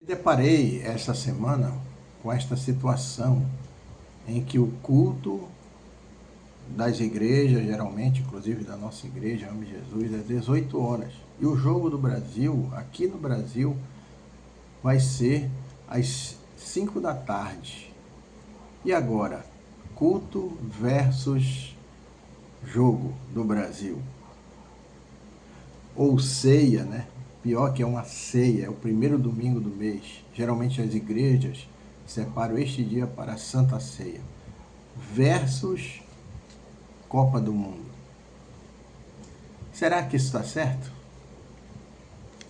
Deparei esta semana com esta situação em que o culto das igrejas, geralmente, inclusive da nossa igreja, Ame Jesus, é 18 horas. E o jogo do Brasil, aqui no Brasil, vai ser às 5 da tarde. E agora? Culto versus jogo do Brasil. Ou ceia, né? Pior que é uma ceia, é o primeiro domingo do mês. Geralmente as igrejas separam este dia para a Santa Ceia. Versus Copa do Mundo. Será que isso está certo?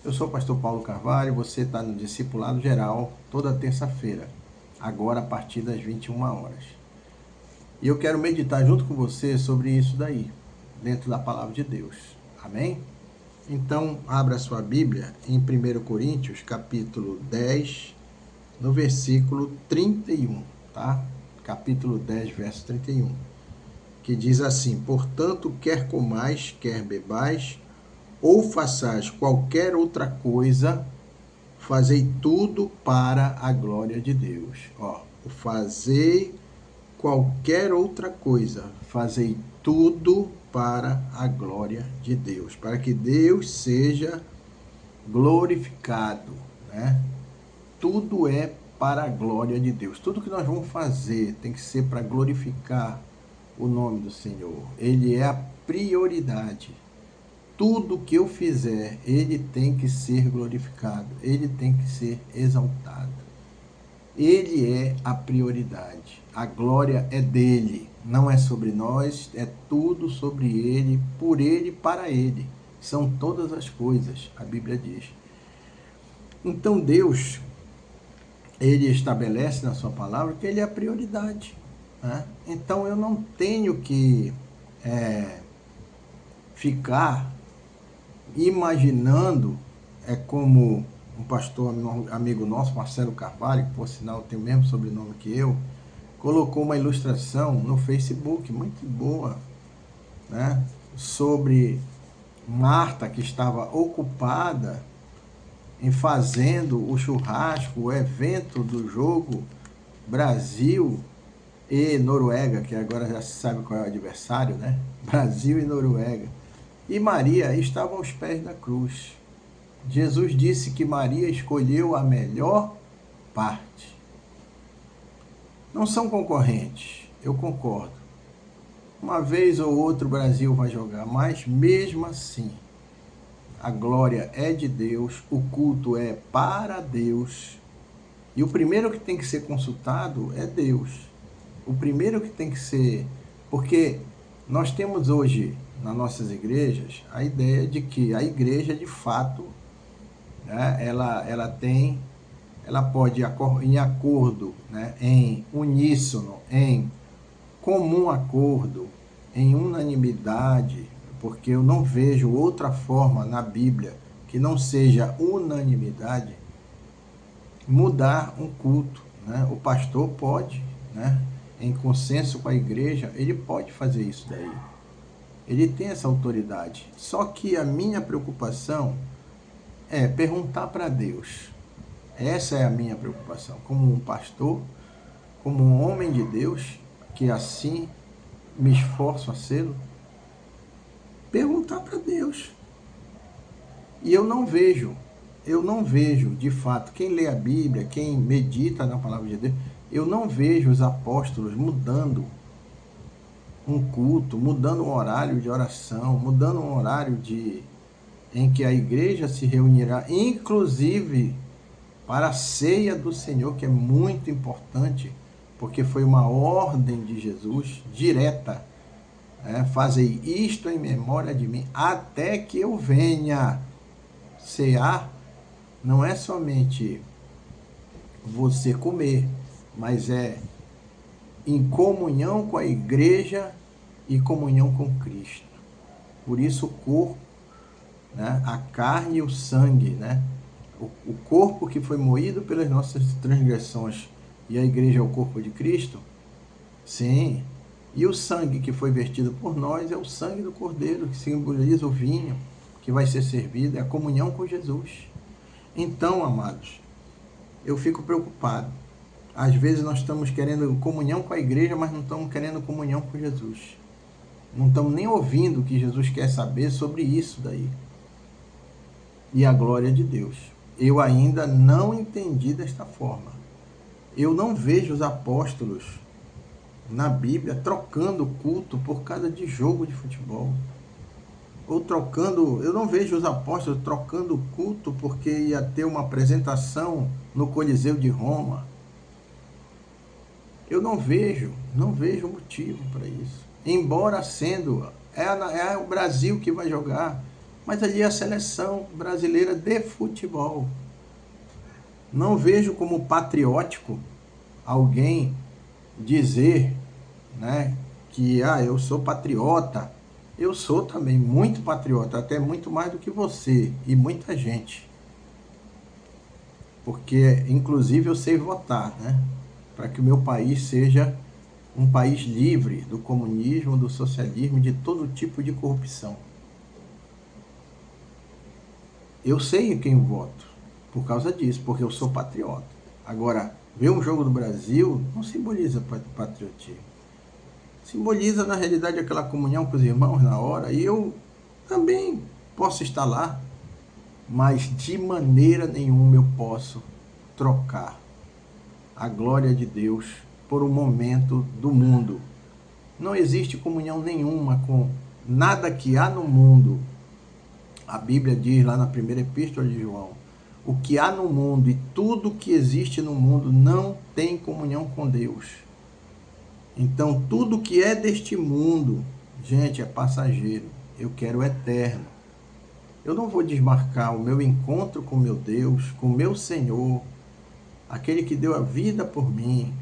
Eu sou o pastor Paulo Carvalho, você está no Discipulado Geral toda terça-feira, agora a partir das 21 horas. E eu quero meditar junto com você sobre isso daí, dentro da Palavra de Deus. Amém? Então, abra sua Bíblia em 1 Coríntios, capítulo 10, no versículo 31, tá? Capítulo 10, verso 31, que diz assim: portanto, quer comais, quer bebais, ou façais qualquer outra coisa, fazei tudo para a glória de Deus. Ó, fazei qualquer outra coisa, fazei tudo para a glória de Deus, para que Deus seja glorificado, né? Tudo é para a glória de Deus. Tudo que nós vamos fazer tem que ser para glorificar o nome do Senhor. Ele é a prioridade. Tudo que eu fizer, ele tem que ser glorificado, ele tem que ser exaltado. Ele é a prioridade. A glória é dele, não é sobre nós, é tudo sobre ele, por ele, para ele. São todas as coisas, a Bíblia diz. Então Deus, ele estabelece na sua palavra que ele é a prioridade, né? Então eu não tenho que ficar imaginando, como um pastor amigo nosso, Marcelo Carvalho, que por sinal tem o mesmo sobrenome que eu, colocou uma ilustração no Facebook muito boa, né, sobre Marta, que estava ocupada em fazendo o churrasco, o evento do jogo Brasil e Noruega, que agora já se sabe qual é o adversário, né? Brasil e Noruega. E Maria estava aos pés da cruz. Jesus disse que Maria escolheu a melhor parte. Não são concorrentes, eu concordo. Uma vez ou outra o Brasil vai jogar, mas mesmo assim, a glória é de Deus, o culto é para Deus. E o primeiro que tem que ser consultado é Deus. O primeiro que tem que ser... Porque nós temos hoje, nas nossas igrejas, a ideia de que a igreja, de fato, né, ela pode, em acordo, né, em uníssono, em comum acordo, em unanimidade, porque eu não vejo outra forma na Bíblia que não seja unanimidade, mudar um culto, né? O pastor pode, né, em consenso com a igreja, ele pode fazer isso daí. Ele tem essa autoridade. Só que a minha preocupação é perguntar para Deus. Essa é a minha preocupação, como um pastor, como um homem de Deus, que assim me esforço a ser, perguntar para Deus. E eu não vejo, de fato, quem lê a Bíblia, quem medita na palavra de Deus, eu não vejo os apóstolos mudando um culto, mudando um horário de oração, mudando um horário em que a igreja se reunirá, inclusive para a ceia do Senhor, que é muito importante, porque foi uma ordem de Jesus direta, fazei isto em memória de mim, até que eu venha. Cear não é somente você comer, mas é em comunhão com a igreja e comunhão com Cristo. Por isso o corpo, né, a carne e o sangue, né, o corpo que foi moído pelas nossas transgressões, e a igreja é o corpo de Cristo, sim, e o sangue que foi vertido por nós é o sangue do Cordeiro, que simboliza o vinho que vai ser servido, é a comunhão com Jesus. Então, amados, eu fico preocupado. Às vezes nós estamos querendo comunhão com a igreja, mas não estamos querendo comunhão com Jesus. Não estamos nem ouvindo o que Jesus quer saber sobre isso daí. E a glória de Deus. Eu ainda não entendi desta forma. Eu não vejo os apóstolos na Bíblia trocando culto por causa de jogo de futebol. Ou trocando, eu não vejo os apóstolos trocando culto porque ia ter uma apresentação no Coliseu de Roma. Eu não vejo motivo para isso. Embora sendo, é o Brasil que vai jogar, mas ali é a seleção brasileira de futebol. Não vejo como patriótico alguém dizer, né, que eu sou patriota. Eu sou também muito patriota, até muito mais do que você e muita gente. Porque, inclusive, eu sei votar, né, para que o meu país seja um país livre do comunismo, do socialismo, de todo tipo de corrupção. Eu sei em quem eu voto, por causa disso, porque eu sou patriota. Agora, ver um jogo do Brasil não simboliza patriotismo. Simboliza, na realidade, aquela comunhão com os irmãos na hora, e eu também posso estar lá, mas de maneira nenhuma eu posso trocar a glória de Deus por um momento do mundo. Não existe comunhão nenhuma com nada que há no mundo. A Bíblia diz lá na primeira epístola de João, o que há no mundo e tudo que existe no mundo não tem comunhão com Deus. Então, tudo que é deste mundo, gente, é passageiro. Eu quero o eterno. Eu não vou desmarcar o meu encontro com meu Deus, com meu Senhor, aquele que deu a vida por mim,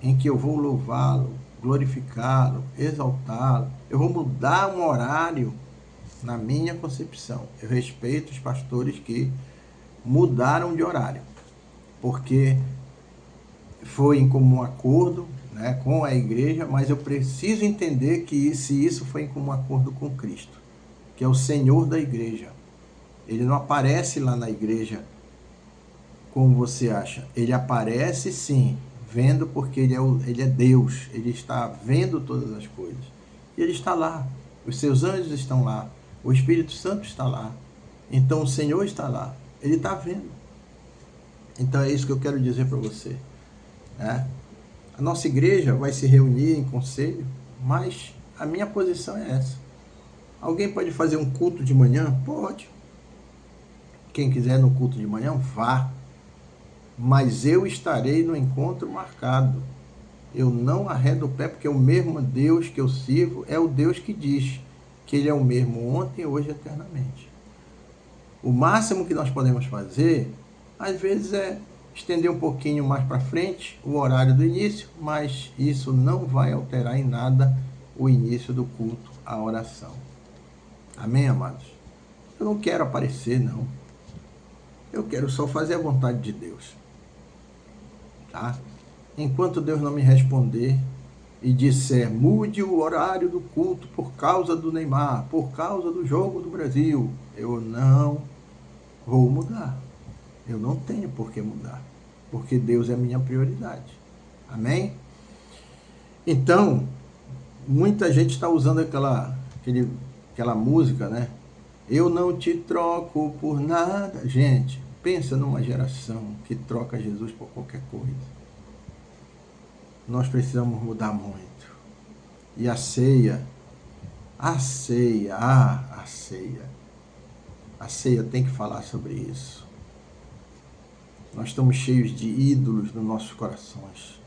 em que eu vou louvá-lo, glorificá-lo, exaltá-lo. Eu vou mudar um horário na minha concepção. Eu respeito os pastores que mudaram de horário, porque foi em comum acordo, né, com a igreja, mas eu preciso entender que se isso foi em comum acordo com Cristo, que é o Senhor da igreja. Ele não aparece lá na igreja como você acha. Ele aparece sim, vendo, porque ele é Deus. Ele está vendo todas as coisas. E ele está lá. Os seus anjos estão lá. O Espírito Santo está lá. Então o Senhor está lá. Ele está vendo. Então é isso que eu quero dizer para você, né? A nossa igreja vai se reunir em conselho, mas a minha posição é essa. Alguém pode fazer um culto de manhã? Pode. Quem quiser no culto de manhã, vá. Mas eu estarei no encontro marcado. Eu não arredo o pé, porque o mesmo Deus que eu sirvo é o Deus que diz que Ele é o mesmo ontem, hoje e eternamente. O máximo que nós podemos fazer, às vezes, é estender um pouquinho mais para frente o horário do início, mas isso não vai alterar em nada o início do culto, a oração. Amém, amados? Eu não quero aparecer, não. Eu quero só fazer a vontade de Deus. Tá? Enquanto Deus não me responder e disser, mude o horário do culto por causa do Neymar, por causa do jogo do Brasil, eu não vou mudar. Eu não tenho por que mudar, porque Deus é minha prioridade. Amém? Então, muita gente está usando aquela música, né? Eu não te troco por nada. Gente, pensa numa geração que troca Jesus por qualquer coisa. Nós precisamos mudar muito. E a ceia tem que falar sobre isso. Nós estamos cheios de ídolos nos nossos corações.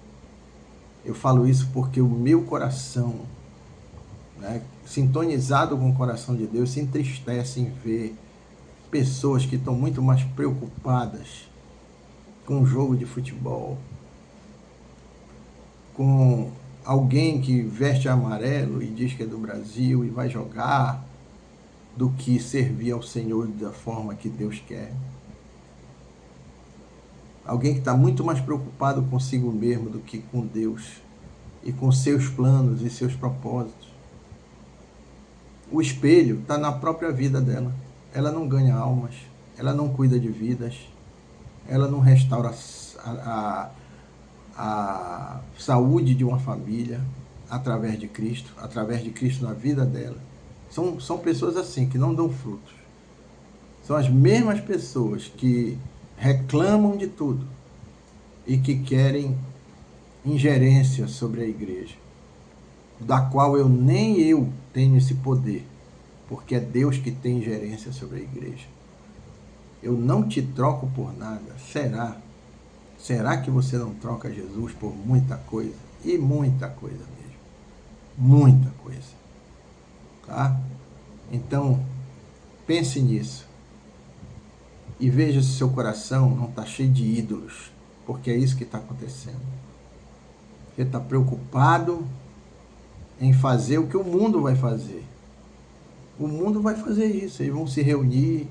Eu falo isso porque o meu coração, né, sintonizado com o coração de Deus, se entristece em ver pessoas que estão muito mais preocupadas com um jogo de futebol, com alguém que veste amarelo e diz que é do Brasil e vai jogar, do que servir ao Senhor da forma que Deus quer. Alguém que está muito mais preocupado consigo mesmo do que com Deus e com seus planos e seus propósitos. O espelho está na própria vida dela. Ela não ganha almas, ela não cuida de vidas, ela não restaura a saúde de uma família através de Cristo na vida dela. São pessoas assim, que não dão frutos. São as mesmas pessoas que reclamam de tudo e que querem ingerência sobre a igreja, da qual nem eu tenho esse poder, porque é Deus que tem ingerência sobre a igreja. Eu não te troco por nada. Será? Será que você não troca Jesus por muita coisa? E muita coisa mesmo. Muita coisa. Tá? Então, pense nisso. E veja se seu coração não está cheio de ídolos, porque é isso que está acontecendo. Você está preocupado em fazer o que o mundo vai fazer. O mundo vai fazer isso, eles vão se reunir,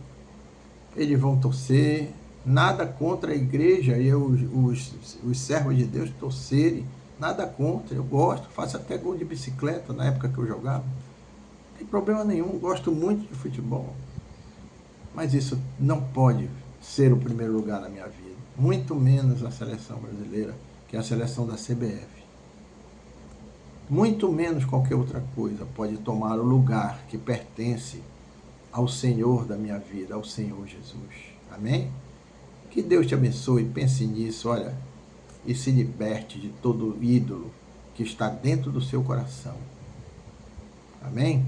eles vão torcer, nada contra a igreja e os servos de Deus torcerem, nada contra, eu gosto, faço até gol de bicicleta na época que eu jogava, não tem problema nenhum, gosto muito de futebol, mas isso não pode ser o primeiro lugar na minha vida, muito menos a seleção brasileira, que é a seleção da CBF. Muito menos qualquer outra coisa pode tomar o lugar que pertence ao Senhor da minha vida, ao Senhor Jesus. Amém? Que Deus te abençoe, pense nisso, olha, e se liberte de todo ídolo que está dentro do seu coração. Amém?